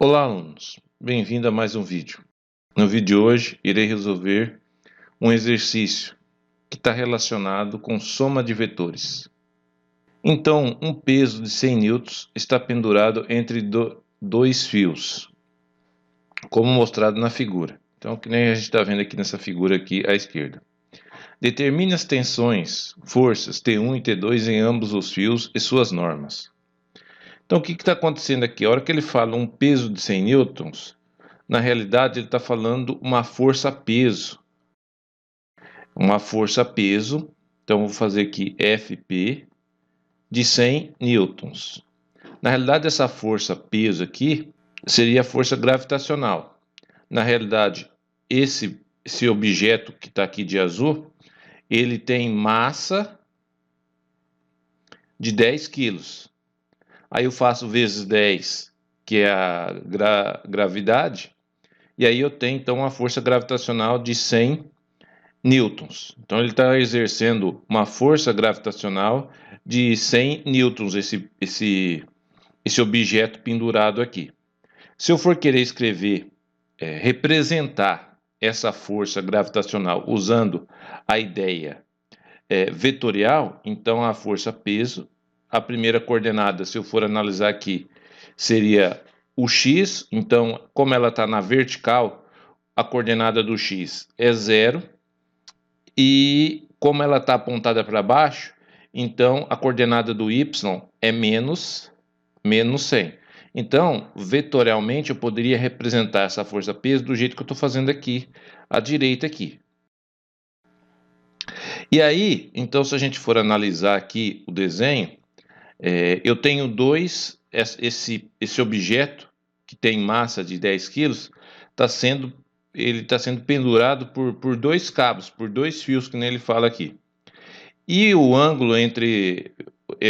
Olá, alunos! Bem-vindo a mais um vídeo. No vídeo de hoje, irei resolver um exercício que está relacionado com soma de vetores. Então, um peso de 100 newtons está pendurado entre dois fios, como mostrado na figura. Então, que nem a gente está vendo aqui nessa figura aqui à esquerda. Determine as tensões, forças T1 e T2 em ambos os fios e suas normas. Então, o que está acontecendo aqui? A hora que ele fala um peso de 100 newtons, na realidade ele está falando uma força-peso. Uma força-peso, então vou fazer aqui FP de 100 newtons. Na realidade, essa força-peso aqui seria a força gravitacional. Na realidade, esse objeto que está aqui de azul, ele tem massa de 10 quilos. Aí eu faço vezes 10, que é a gravidade, e aí eu tenho então uma força gravitacional de 100 newtons. Então ele está exercendo uma força gravitacional de 100 newtons, esse objeto pendurado aqui. Se eu for querer escrever, representar essa força gravitacional usando a ideia vetorial, então a força peso, a primeira coordenada, se eu for analisar aqui, seria o x. Então, como ela está na vertical, a coordenada do x é 0. E como ela está apontada para baixo, então a coordenada do y é menos 100. Então, vetorialmente, eu poderia representar essa força-peso do jeito que eu estou fazendo aqui, à direita aqui. E aí, então, se a gente for analisar aqui o desenho, eu tenho esse objeto que tem massa de 10 quilos, ele está sendo pendurado por dois cabos, por dois fios, que nem ele fala aqui. E o ângulo entre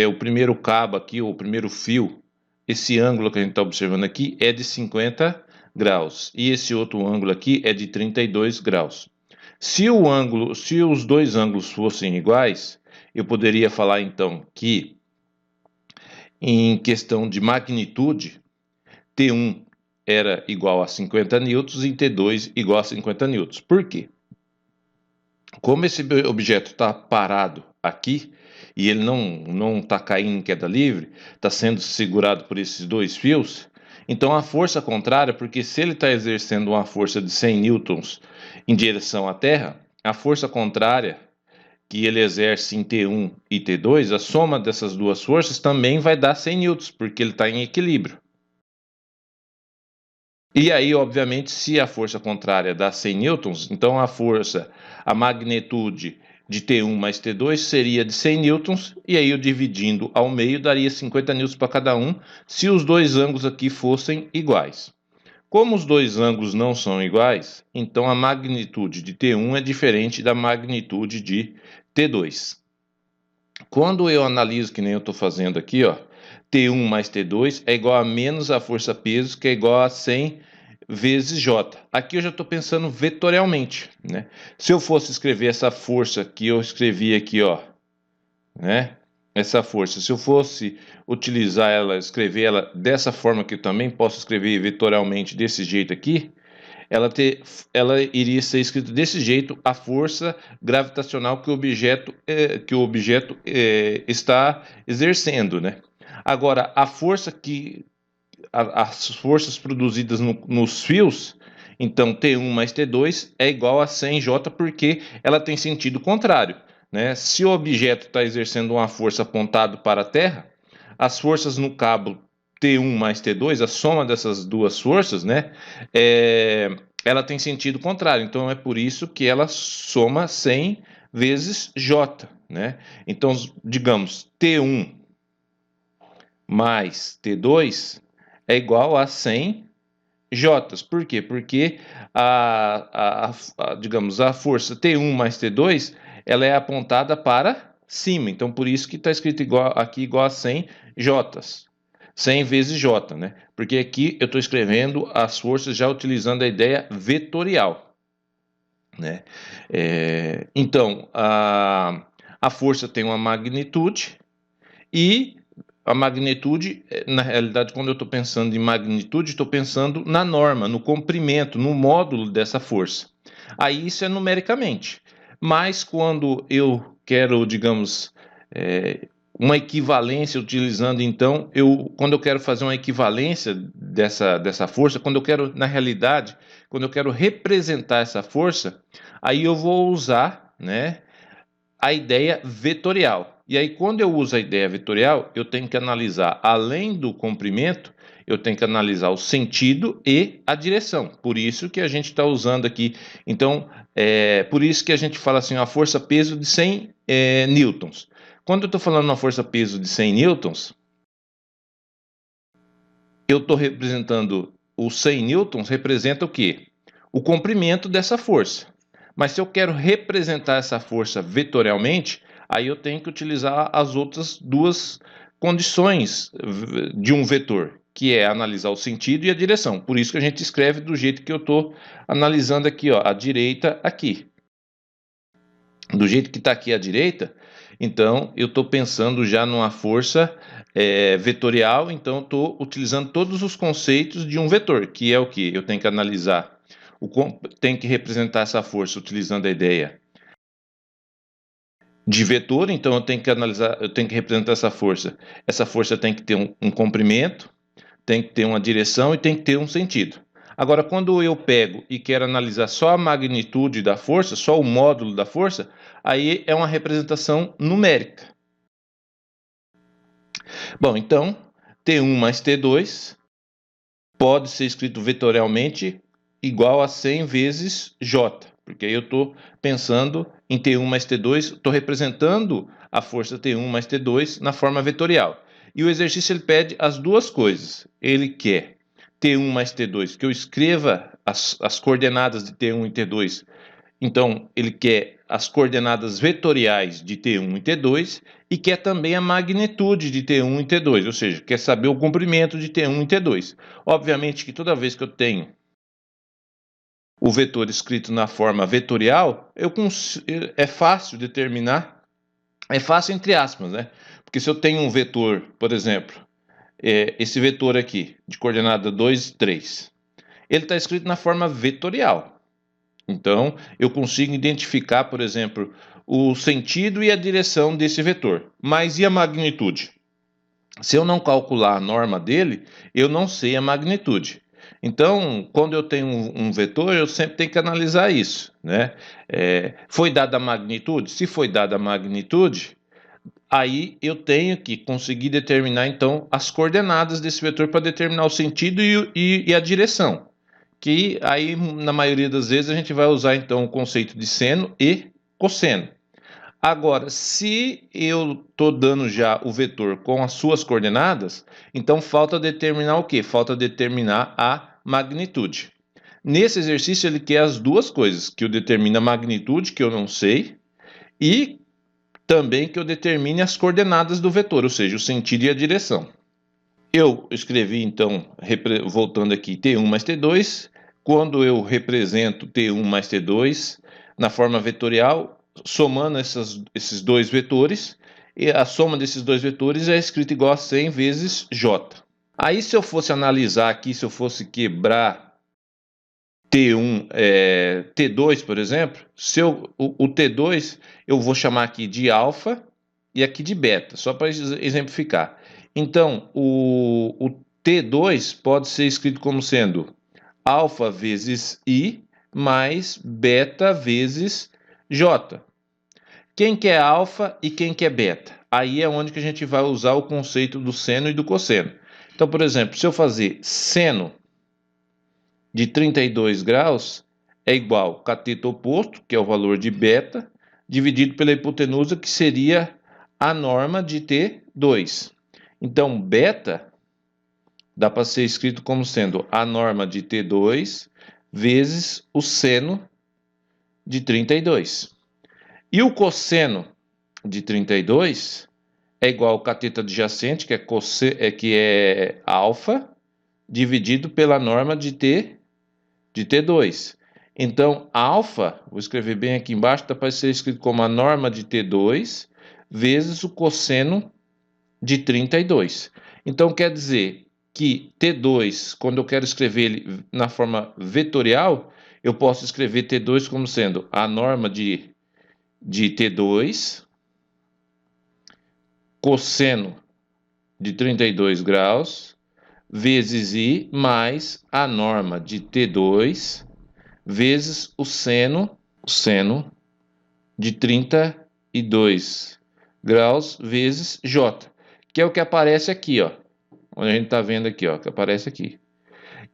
o primeiro cabo aqui, o primeiro fio, esse ângulo que a gente está observando aqui é de 50 graus. E esse outro ângulo aqui é de 32 graus. Se os dois ângulos fossem iguais, eu poderia falar então que, em questão de magnitude, T1 era igual a 50 newtons e T2 igual a 50 newtons. Por quê? Como esse objeto está parado aqui, e ele não está caindo em queda livre, está sendo segurado por esses dois fios, então a força contrária, porque se ele está exercendo uma força de 100 newtons em direção à Terra, a força contrária que ele exerce em T1 e T2, a soma dessas duas forças também vai dar 100 newtons, porque ele está em equilíbrio. E aí, obviamente, se a força contrária dá 100 newtons, então a magnitude de T1 mais T2 seria de 100 newtons, e aí eu dividindo ao meio daria 50 newtons para cada um, se os dois ângulos aqui fossem iguais. Como os dois ângulos não são iguais, então a magnitude de T1 é diferente da magnitude de T2. Quando eu analiso, que nem eu estou fazendo aqui, ó, T1 mais T2 é igual a menos a força-peso, que é igual a 100 vezes J. Aqui eu já estou pensando vetorialmente, né? Se eu fosse escrever essa força que eu escrevi aqui, ó, né? Essa força, se eu fosse utilizar ela, escrever ela dessa forma, que eu também posso escrever vetorialmente desse jeito aqui, ela iria ser escrita desse jeito, a força gravitacional que o objeto está exercendo, né? Agora, as forças produzidas nos fios, então T1 mais T2 é igual a 100J, porque ela tem sentido contrário, né? Se o objeto está exercendo uma força apontado para a Terra, as forças no cabo T1 mais T2, a soma dessas duas forças, né, ela tem sentido contrário. Então é por isso que ela soma 100 vezes J, né? Então, digamos, T1 mais T2 é igual a 100 J. Por quê? Porque digamos, a força T1 mais T2 ela é apontada para cima. Então, por isso que está escrito aqui igual a 100 J. 100 vezes J, né? Porque aqui eu estou escrevendo as forças já utilizando a ideia vetorial, né? Então, a força tem uma magnitude e a magnitude, na realidade, quando eu estou pensando em magnitude, estou pensando na norma, no comprimento, no módulo dessa força. Aí isso é numericamente. Mas quando eu quero, digamos, uma equivalência utilizando, então, quando eu quero fazer uma equivalência dessa força, quando eu quero, na realidade, quando eu quero representar essa força, aí eu vou usar, né, a ideia vetorial. E aí, quando eu uso a ideia vetorial, eu tenho que analisar, além do comprimento, eu tenho que analisar o sentido e a direção. Por isso que a gente está usando aqui. Então, por isso que a gente fala assim, a força-peso de 100 newtons. Quando eu estou falando uma força-peso de 100 newtons, eu estou representando os 100 newtons, representa o quê? O comprimento dessa força. Mas se eu quero representar essa força vetorialmente, aí eu tenho que utilizar as outras duas condições de um vetor, que é analisar o sentido e a direção. Por isso que a gente escreve do jeito que eu estou analisando aqui, ó, a direita aqui. Do jeito que está aqui à direita, então eu estou pensando já numa força vetorial, então estou utilizando todos os conceitos de um vetor, que é o que? Eu tenho que analisar, tenho que representar essa força utilizando a ideia de vetor, então eu tenho que analisar, eu tenho que representar essa força. Essa força tem que ter um comprimento, tem que ter uma direção e tem que ter um sentido. Agora, quando eu pego e quero analisar só a magnitude da força, só o módulo da força, aí é uma representação numérica. Bom, então, T1 mais T2 pode ser escrito vetorialmente igual a 100 vezes J, porque aí eu estou pensando em T1 mais T2, estou representando a força T1 mais T2 na forma vetorial. E o exercício ele pede as duas coisas. Ele quer T1 mais T2, que eu escreva as coordenadas de T1 e T2. Então, ele quer as coordenadas vetoriais de T1 e T2 e quer também a magnitude de T1 e T2, ou seja, quer saber o comprimento de T1 e T2. Obviamente que toda vez que eu tenho o vetor escrito na forma vetorial, é fácil determinar, é fácil entre aspas, né? Porque se eu tenho um vetor, por exemplo, esse vetor aqui, de coordenada 2, 3, ele está escrito na forma vetorial. Então, eu consigo identificar, por exemplo, o sentido e a direção desse vetor. Mas e a magnitude? Se eu não calcular a norma dele, eu não sei a magnitude. Então, quando eu tenho um vetor, eu sempre tenho que analisar isso, né? Foi dada a magnitude? Se foi dada a magnitude, aí eu tenho que conseguir determinar, então, as coordenadas desse vetor para determinar o sentido e a direção. Que aí, na maioria das vezes, a gente vai usar, então, o conceito de seno e cosseno. Agora, se eu estou dando já o vetor com as suas coordenadas, então falta determinar o quê? Falta determinar a magnitude. Nesse exercício, ele quer as duas coisas, que eu determine a magnitude, que eu não sei, e também que eu determine as coordenadas do vetor, ou seja, o sentido e a direção. Eu escrevi, então, voltando aqui, T1 mais T2. Quando eu represento T1 mais T2 na forma vetorial, somando esses dois vetores, e a soma desses dois vetores é escrita igual a 100 vezes J. Aí, se eu fosse analisar aqui, se eu fosse quebrar T1, T2, por exemplo, o T2 eu vou chamar aqui de alfa e aqui de beta, só para exemplificar. Então, o T2 pode ser escrito como sendo alfa vezes I mais beta vezes J. Quem que é alfa e quem que é beta? Aí é onde que a gente vai usar o conceito do seno e do cosseno. Então, por exemplo, se eu fazer seno de 32 graus é igual ao cateto oposto, que é o valor de beta, dividido pela hipotenusa, que seria a norma de T2. Então, beta dá para ser escrito como sendo a norma de T2 vezes o seno de 32. E o cosseno de 32 é igual ao cateto adjacente, que é alfa, dividido pela norma de T2. Então, alfa, vou escrever bem aqui embaixo, dá para ser escrito como a norma de T2 vezes o cosseno de 32. Então, quer dizer que T2, quando eu quero escrever ele na forma vetorial, eu posso escrever T2 como sendo a norma de T2, cosseno de 32 graus, vezes I, mais a norma de T2, vezes o seno de 32 graus, vezes J, que é o que aparece aqui, ó. Onde a gente está vendo aqui, ó, que aparece aqui.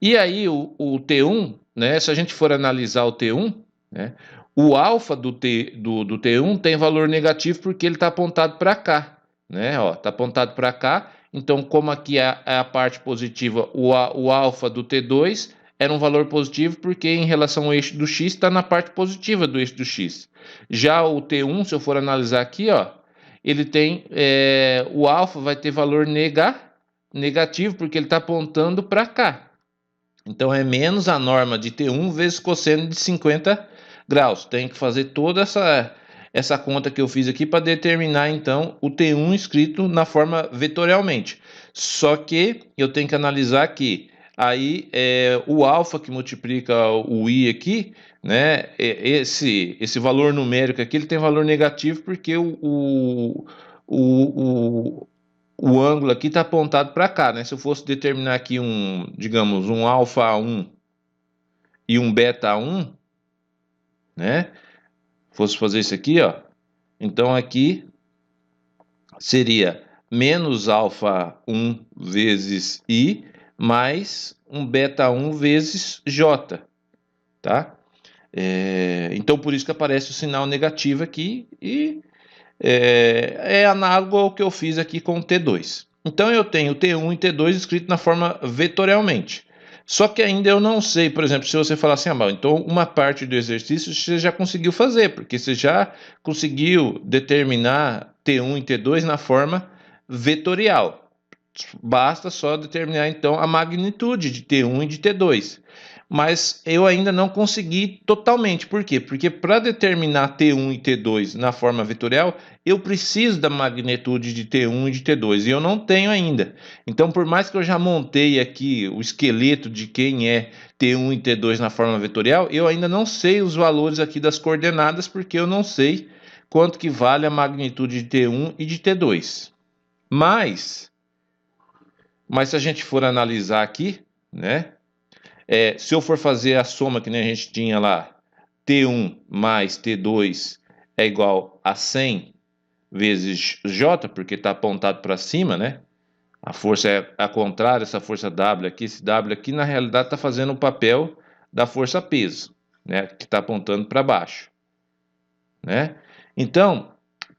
E aí o T1, né, se a gente for analisar o T1, né, o alfa do T1 tem valor negativo porque ele está apontado para cá, né, ó, está apontado para cá. Então, como aqui é a parte positiva, o alfa do T2 era um valor positivo porque em relação ao eixo do x está na parte positiva do eixo do x. Já o T1, se eu for analisar aqui, ó, ele tem, o alfa vai ter valor negativo porque ele está apontando para cá. Então, é menos a norma de T1 vezes cosseno de 50 graus. Tem que fazer toda essa conta que eu fiz aqui para determinar, então, o T1 escrito na forma vetorialmente. Só que eu tenho que analisar que aí o alfa que multiplica o I aqui, né, esse valor numérico aqui, ele tem valor negativo porque o ângulo aqui está apontado para cá, né? Se eu fosse determinar aqui digamos, um alfa 1 e um beta 1, né? Fosse fazer isso aqui, ó. Então aqui seria menos alfa 1 vezes I mais um beta 1 vezes J, tá? Então por isso que aparece o sinal negativo aqui e é análogo ao que eu fiz aqui com o T2. Então eu tenho T1 e T2 escrito na forma vetorialmente. Só que ainda eu não sei, por exemplo, se você falar assim, então uma parte do exercício você já conseguiu fazer, porque você já conseguiu determinar T1 e T2 na forma vetorial. Basta só determinar então a magnitude de T1 e de T2. Mas eu ainda não consegui totalmente. Por quê? Porque para determinar T1 e T2 na forma vetorial, eu preciso da magnitude de T1 e de T2, e eu não tenho ainda. Então, por mais que eu já montei aqui o esqueleto de quem é T1 e T2 na forma vetorial, eu ainda não sei os valores aqui das coordenadas, porque eu não sei quanto que vale a magnitude de T1 e de T2. Mas se a gente for analisar aqui, né? Se eu for fazer a soma que nem a gente tinha lá, T1 mais T2 é igual a 100 vezes J, porque está apontado para cima, né? A força é a contrária, essa força W aqui, esse W aqui, na realidade está fazendo o papel da força peso, né? Que está apontando para baixo, né? Então,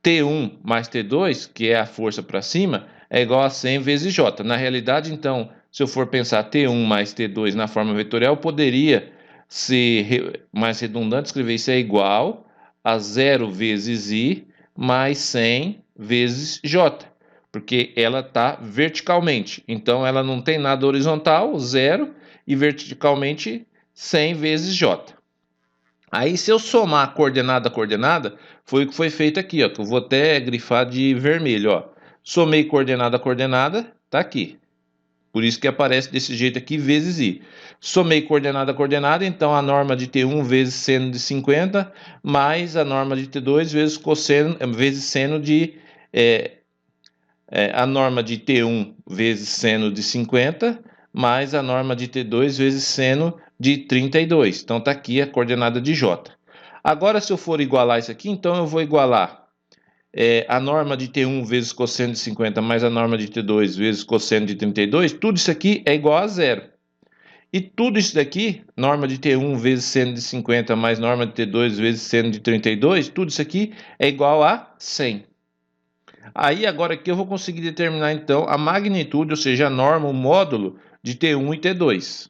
T1 mais T2, que é a força para cima, é igual a 100 vezes J. Na realidade, então, se eu for pensar T1 mais T2 na forma vetorial, poderia ser mais redundante, escrever isso é igual a 0 vezes I mais 100 vezes J, porque ela está verticalmente. Então, ela não tem nada horizontal, 0, e verticalmente 100 vezes J. Aí, se eu somar coordenada a coordenada, foi o que foi feito aqui, ó, que eu vou até grifar de vermelho, ó. Somei coordenada a coordenada, tá aqui. Por isso que aparece desse jeito aqui, vezes I. Somei coordenada a coordenada, então a norma de T1 vezes seno de 50, mais a norma de T2 vezes cosseno, vezes seno de... a norma de T1 vezes seno de 50, mais a norma de T2 vezes seno de 32. Então, está aqui a coordenada de J. Agora, se eu for igualar isso aqui, então eu vou igualar a norma de T1 vezes cosseno de 50 mais a norma de T2 vezes cosseno de 32. Tudo isso aqui é igual a zero. E tudo isso daqui, norma de T1 vezes seno de 50 mais norma de T2 vezes seno de 32, tudo isso aqui é igual a 100. Aí agora aqui eu vou conseguir determinar então a magnitude, ou seja, a norma, o módulo de T1 e T2.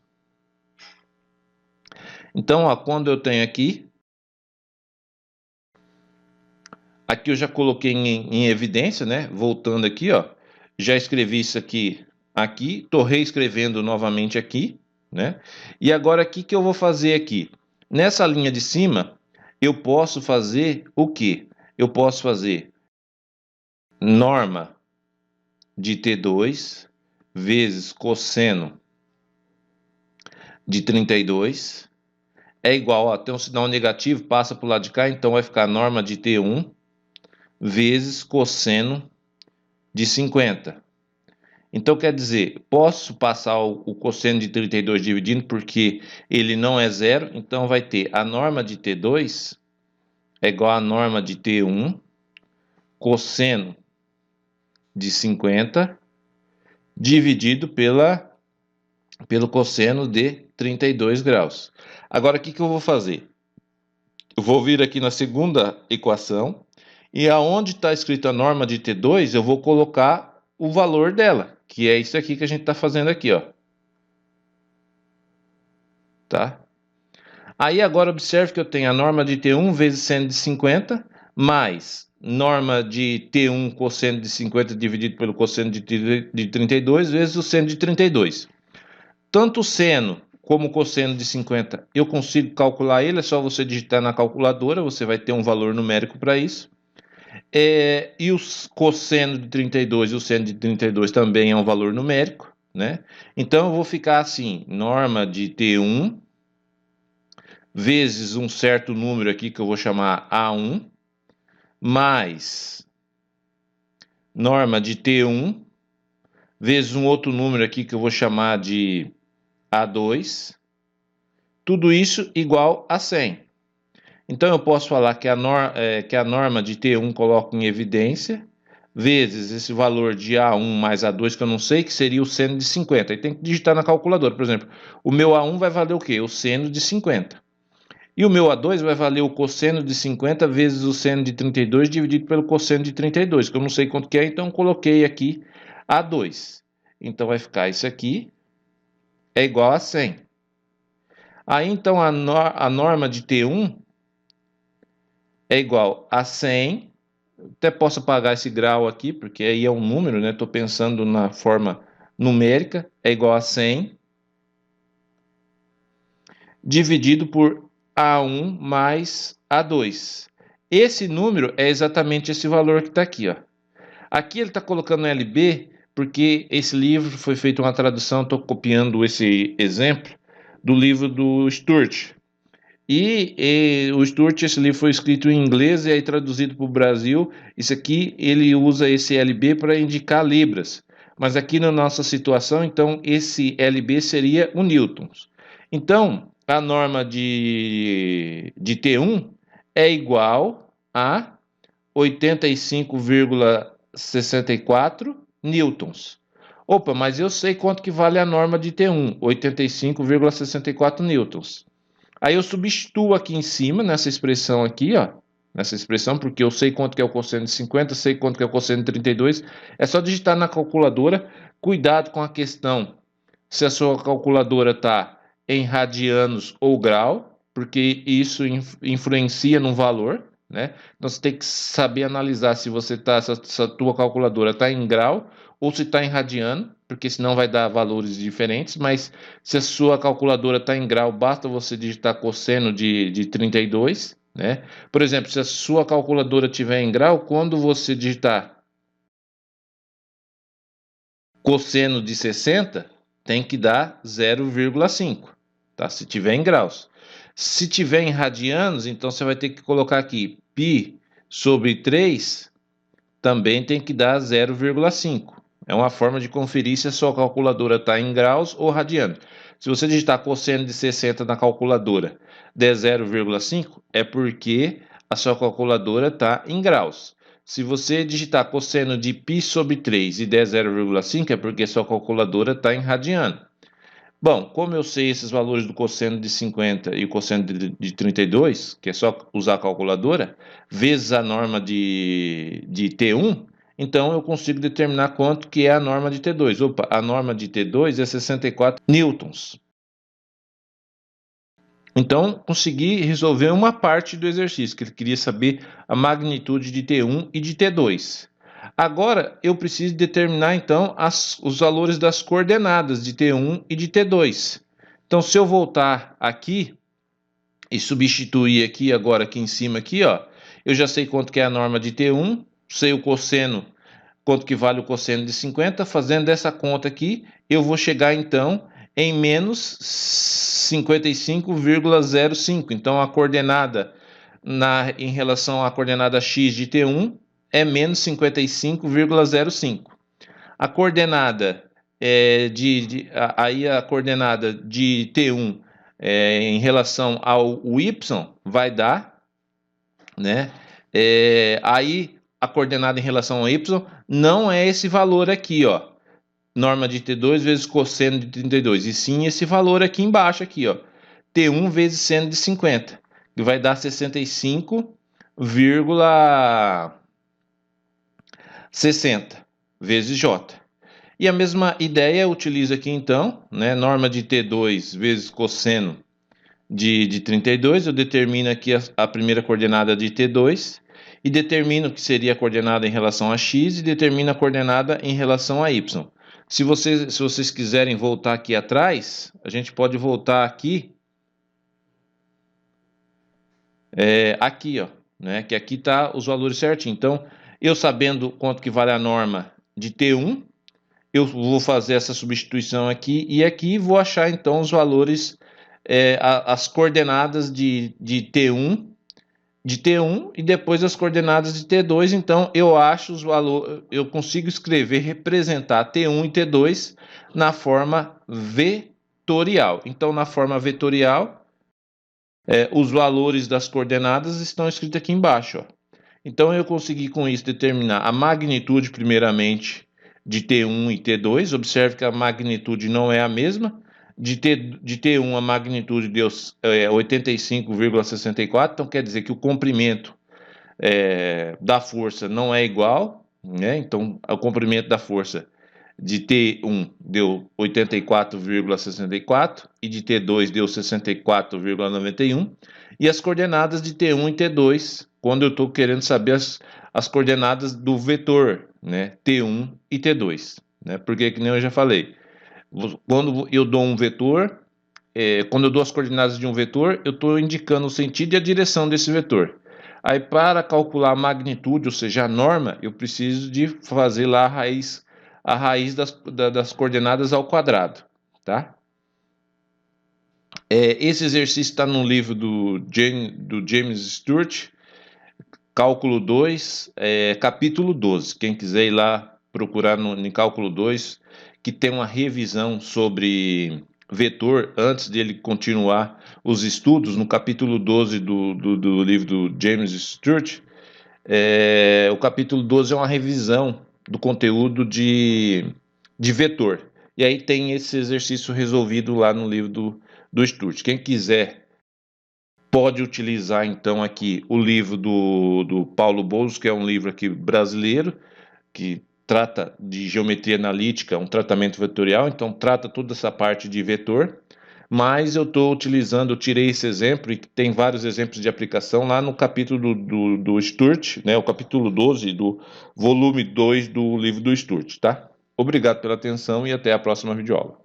Então, ó, quando eu tenho aqui eu já coloquei em evidência, né? Voltando aqui, ó, já escrevi isso aqui, tô reescrevendo novamente aqui, né? E agora aqui que eu vou fazer aqui, nessa linha de cima, eu posso fazer o quê? Eu posso fazer norma de T2 vezes cosseno de 32 é igual, ó, tem um sinal negativo, passa para o lado de cá, então vai ficar norma de T1 vezes cosseno de 50. Então, quer dizer, posso passar o cosseno de 32 dividindo, porque ele não é zero, então vai ter a norma de T2 é igual a norma de T1, cosseno de 50, dividido pelo cosseno de 32 graus. Agora, o que eu vou fazer? Eu vou vir aqui na segunda equação, e aonde está escrito a norma de T2, eu vou colocar o valor dela, que é isso aqui que a gente está fazendo aqui, ó. Tá? Aí agora observe que eu tenho a norma de T1 vezes seno de 50, mais norma de T1 cosseno de 50 dividido pelo cosseno de 32 vezes o seno de 32. Tanto o seno como o cosseno de 50, eu consigo calcular ele, é só você digitar na calculadora, você vai ter um valor numérico para isso. E o cosseno de 32 e o seno de 32 também é um valor numérico, né? Então eu vou ficar assim, norma de T1 vezes um certo número aqui que eu vou chamar A1, mais norma de T1 vezes um outro número aqui que eu vou chamar de A2, tudo isso igual a 100. Então eu posso falar que a norma de T1 coloco em evidência, vezes esse valor de A1 mais A2, que eu não sei, que seria o seno de 50. Aí tem que digitar na calculadora, por exemplo. O meu A1 vai valer o quê? O seno de 50. E o meu A2 vai valer o cosseno de 50 vezes o seno de 32 dividido pelo cosseno de 32, que eu não sei quanto que é, então eu coloquei aqui A2. Então vai ficar isso aqui é igual a 100. Aí então a norma de T1 é igual a 100. Até posso apagar esse grau aqui, porque aí é um número, né? Estou pensando na forma numérica, é igual a 100 dividido por A1 mais A2. Esse número é exatamente esse valor que está aqui, ó. Aqui ele está colocando LB, porque esse livro foi feito uma tradução, estou copiando esse exemplo, do livro do Sturt. E o Sturt, esse livro foi escrito em inglês e aí traduzido para o Brasil. Isso aqui, ele usa esse LB para indicar libras. Mas aqui na nossa situação, então, esse LB seria o newtons. Então, a norma de T1 é igual a 85,64 newtons. Opa, mas eu sei quanto que vale a norma de T1, 85,64 newtons. Aí eu substituo aqui em cima, nessa expressão aqui, ó, nessa expressão, porque eu sei quanto que é o cosseno de 50, sei quanto que é o cosseno de 32, é só digitar na calculadora. Cuidado com a questão se a sua calculadora está em radianos ou grau, porque isso influencia no valor, né? Então você tem que saber analisar se se a tua calculadora está em grau ou se está em radiano, porque senão vai dar valores diferentes. Mas se a sua calculadora está em grau, basta você digitar cosseno de 32, né? Por exemplo, se a sua calculadora estiver em grau, quando você digitar cosseno de 60, tem que dar 0,5, tá? Se tiver em graus. Se tiver em radianos, então você vai ter que colocar aqui π sobre 3, também tem que dar 0,5. É uma forma de conferir se a sua calculadora está em graus ou radianos. Se você digitar cosseno de 60 na calculadora, der 0,5, é porque a sua calculadora está em graus. Se você digitar cosseno de π sobre 3 e der 0,5, é porque sua calculadora está em radiano. Bom, como eu sei esses valores do cosseno de 50 e o cosseno de 32, que é só usar a calculadora, vezes a norma de T1, então eu consigo determinar quanto que é a norma de T2. Opa, a norma de T2 é 64 newtons. Então, consegui resolver uma parte do exercício, que ele queria saber a magnitude de T1 e de T2. Agora, eu preciso determinar, então, os valores das coordenadas de T1 e de T2. Então, se eu voltar aqui e substituir aqui, agora aqui em cima, aqui, ó, eu já sei quanto que é a norma de T1, sei o cosseno quanto que vale o cosseno de 50. Fazendo essa conta aqui, eu vou chegar então em menos 55,05. Então a coordenada em relação à coordenada x de T1 é menos 55,05. A coordenada aí a coordenada de T1 em relação ao y vai dar, né? Aí a coordenada em relação ao y não é esse valor aqui, ó, norma de T2 vezes cosseno de 32, e sim esse valor aqui embaixo, aqui, ó, T1 vezes seno de 50, que vai dar 65,60 vezes J. E a mesma ideia eu utilizo aqui então, né, norma de T2 vezes cosseno de 32, eu determino aqui a primeira coordenada de T2 e determino que seria a coordenada em relação a x e determino a coordenada em relação a y. Se vocês quiserem voltar aqui atrás, a gente pode voltar aqui, aqui, ó, né, que aqui tá os valores certinho. Então, eu sabendo quanto que vale a norma de T1, eu vou fazer essa substituição aqui e aqui vou achar então os valores, as coordenadas de T1 e depois as coordenadas de T2. Então eu acho os valores, eu consigo escrever, representar T1 e T2 na forma vetorial. Então na forma vetorial, os valores das coordenadas estão escritos aqui embaixo, ó. Então eu consegui com isso determinar a magnitude primeiramente de T1 e T2. Observe que a magnitude não é a mesma. De T1 a magnitude deu 85,64, então quer dizer que o comprimento da força não é igual, né? Então o comprimento da força de T1 deu 84,64 e de T2 deu 64,91. E as coordenadas de T1 e T2, quando eu estou querendo saber as coordenadas do vetor, né, T1 e T2, né? Porque, que nem eu já falei, quando eu dou um vetor, quando eu dou as coordenadas de um vetor, eu estou indicando o sentido e a direção desse vetor. Aí, para calcular a magnitude, ou seja, a norma, eu preciso de fazer lá a raiz das coordenadas ao quadrado, tá? Esse exercício está no livro do James Stewart, Cálculo 2, capítulo 12. Quem quiser ir lá procurar em Cálculo 2, que tem uma revisão sobre vetor antes dele continuar os estudos, no capítulo 12 do livro do James Stewart. O capítulo 12 é uma revisão do conteúdo de vetor. E aí tem esse exercício resolvido lá no livro do Stewart. Quem quiser pode utilizar então aqui o livro do Paulo Boulos, que é um livro aqui brasileiro, que trata de geometria analítica, um tratamento vetorial, então trata toda essa parte de vetor. Mas eu tirei esse exemplo, e tem vários exemplos de aplicação lá no capítulo do Stewart, né, o capítulo 12 do volume 2 do livro do Stewart, tá? Obrigado pela atenção e até a próxima videoaula.